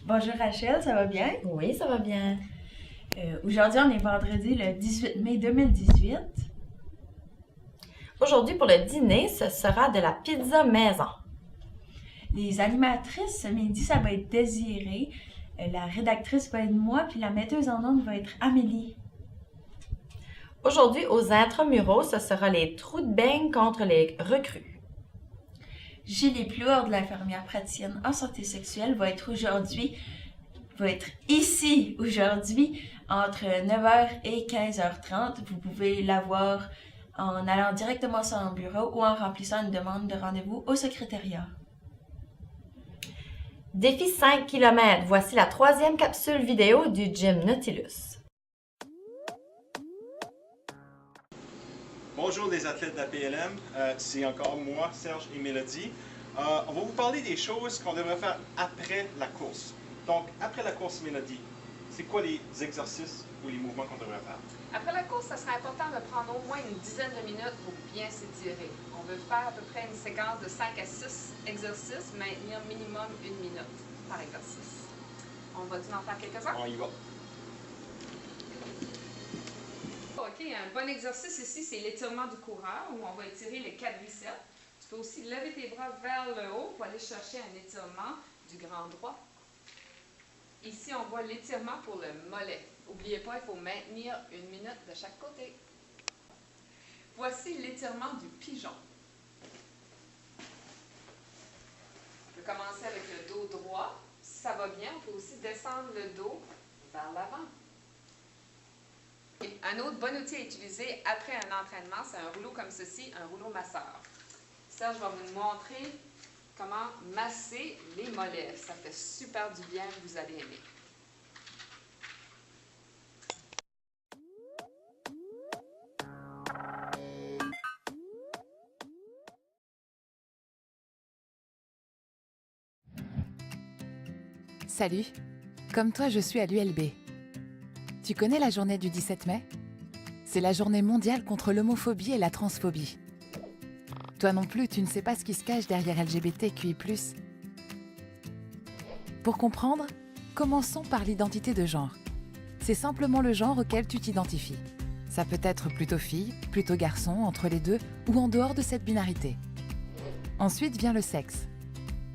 Bonjour Rachel, ça va bien? Oui, ça va bien. Aujourd'hui, on est vendredi le 18 mai 2018. Aujourd'hui, pour le dîner, ce sera de la pizza maison. Les animatrices, ce midi, ça va être Désirée. La rédactrice va être moi, puis la metteuse en ondes va être Amélie. Aujourd'hui, aux intramuraux, ce sera les trous de beigne contre les recrues. Gilles Plourde, l'infirmière praticienne en santé sexuelle, va être ici aujourd'hui entre 9h et 15h30. Vous pouvez la voir en allant directement sur son bureau ou en remplissant une demande de rendez-vous au secrétariat. Défi 5 km. Voici la troisième capsule vidéo du gym Nautilus. Bonjour les athlètes de la PLM, c'est encore moi, Serge et Mélodie. On va vous parler des choses qu'on devrait faire après la course. Donc, après la course, Mélodie, c'est quoi les exercices ou les mouvements qu'on devrait faire? Après la course, ça serait important de prendre au moins une dizaine de minutes pour bien s'étirer. On veut faire à peu près une séquence de 5 à 6 exercices, maintenir minimum une minute par exercice. On va-tu en faire quelques-uns? On y va. OK, un bon exercice ici, c'est l'étirement du coureur, où on va étirer les quadriceps. Tu peux aussi lever tes bras vers le haut pour aller chercher un étirement du grand droit. Ici, on voit l'étirement pour le mollet. N'oubliez pas, il faut maintenir une minute de chaque côté. Voici l'étirement du pigeon. On peut commencer avec le dos droit. Si ça va bien, on peut aussi descendre le dos vers l'avant. Un autre bon outil à utiliser après un entraînement, c'est un rouleau comme ceci, un rouleau masseur. Serge va vous montrer comment masser les mollets. Ça fait super du bien, vous allez aimer. Salut, comme toi je suis à l'ULB. Tu connais la journée du 17 mai? C'est la journée mondiale contre l'homophobie et la transphobie. Toi non plus, tu ne sais pas ce qui se cache derrière LGBTQI+. Pour comprendre, commençons par l'identité de genre. C'est simplement le genre auquel tu t'identifies. Ça peut être plutôt fille, plutôt garçon, entre les deux ou en dehors de cette binarité. Ensuite vient le sexe.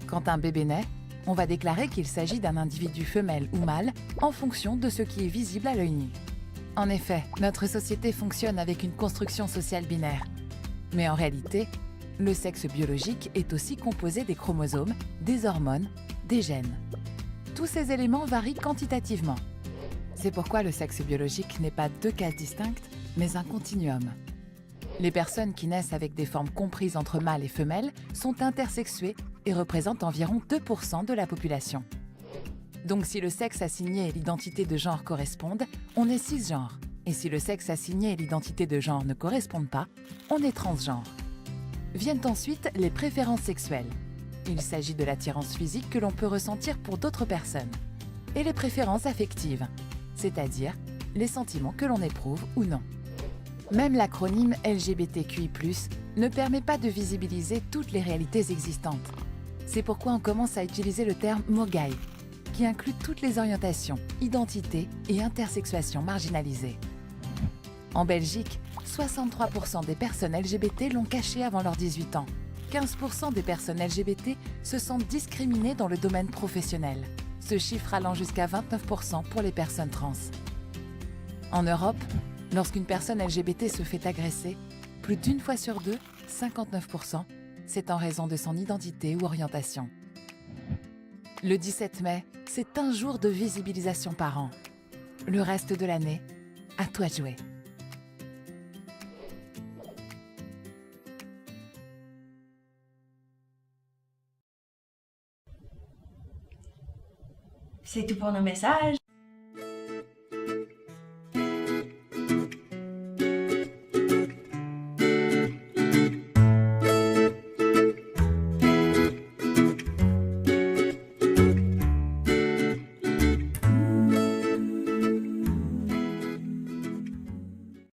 Quand un bébé naît, on va déclarer qu'il s'agit d'un individu femelle ou mâle en fonction de ce qui est visible à l'œil nu. En effet, notre société fonctionne avec une construction sociale binaire. Mais en réalité, le sexe biologique est aussi composé des chromosomes, des hormones, des gènes. Tous ces éléments varient quantitativement. C'est pourquoi le sexe biologique n'est pas deux cases distinctes, mais un continuum. Les personnes qui naissent avec des formes comprises entre mâles et femelles sont intersexuées et représentent environ 2% de la population. Donc si le sexe assigné et l'identité de genre correspondent, on est cisgenre. Et si le sexe assigné et l'identité de genre ne correspondent pas, on est transgenre. Viennent ensuite les préférences sexuelles. Il s'agit de l'attirance physique que l'on peut ressentir pour d'autres personnes. Et les préférences affectives, c'est-à-dire les sentiments que l'on éprouve ou non. Même l'acronyme LGBTQI+, ne permet pas de visibiliser toutes les réalités existantes. C'est pourquoi on commence à utiliser le terme MOGAI, qui inclut toutes les orientations, identités et intersexuations marginalisées. En Belgique, 63% des personnes LGBT l'ont caché avant leurs 18 ans. 15% des personnes LGBT se sentent discriminées dans le domaine professionnel, ce chiffre allant jusqu'à 29% pour les personnes trans. En Europe, lorsqu'une personne LGBT se fait agresser, plus d'une fois sur deux, 59%, c'est en raison de son identité ou orientation. Le 17 mai, c'est un jour de visibilisation par an. Le reste de l'année, à toi de jouer. C'est tout pour nos messages.